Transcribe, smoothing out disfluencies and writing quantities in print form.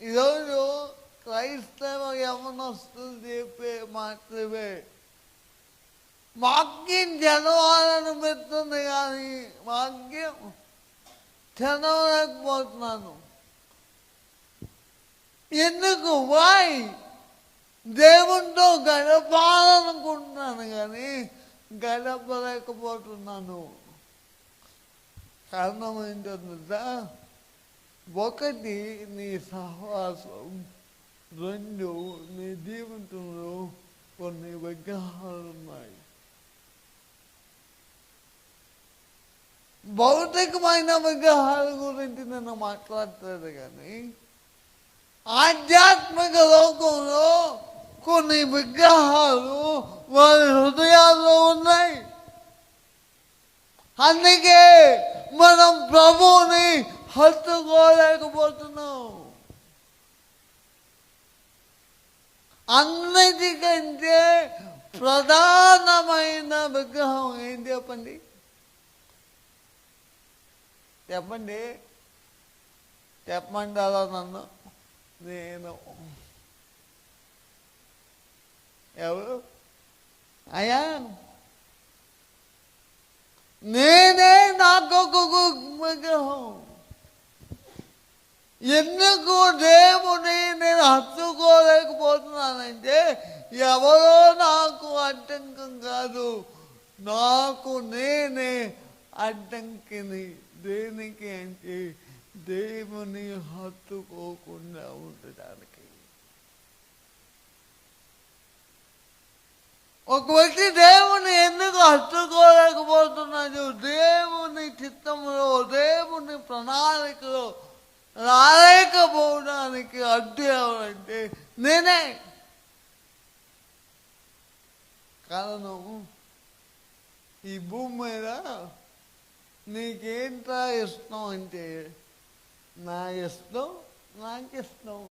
ఈరోజు క్రైస్తవ యవనస్తులు చెప్పే మాత్రమే వాక్యం చదవాలని పెడుతుంది, కానీ వాక్యం చదవలేకపోతున్నాను. ఎందుకు? వాయ్ దేవునితో గడపాలనుకుంటున్నాను కానీ గడపలేకపోతున్నాను. కారణం ఏంటో తెలుసా? ఒకటి నీ సహవాసం, రెండు నీ జీవితంలో కొన్ని విగ్రహాలు ఉన్నాయి. భౌతికమైన విగ్రహాల గురించి నేను మాట్లాడతాను కానీ ఆధ్యాత్మిక లోకంలో కొన్ని విగ్రహాలు వారి హృదయాల్లో ఉన్నాయి. అందుకే మనం ప్రభువుని హత్తుకోలేకపోతున్నాం. అన్నిటికంటే ప్రధానమైన విగ్రహం ఏం చెప్పండి? చెప్పండి, చెప్పమంటారా నన్ను? నేను ఎవరు? అయ్యా, నేనే నాకొక విగ్రహం. ఎందుకు దేవుని నేను హత్తుకోలేకపోతున్నానంటే ఎవరో నాకు అడ్డంకం కాదు, నాకు నేనే అడ్డంకిని. దేనికి అంటే దేవుని హత్తుకోకుండా ఉండడానికి. ఒక వ్యక్తి దేవుని ఎందుకు హత్తుకోలేకపోతున్నాడు? దేవుని చిత్తంలో, దేవుని ప్రణాళికలో రాలేకపోవడానికి అడ్డు ఎవరంటే నేనే. కారణం, ఈ భూమి మీద నీకేంటా ఇష్టం అంటే నా ఇష్టం నాకు ఇష్టం.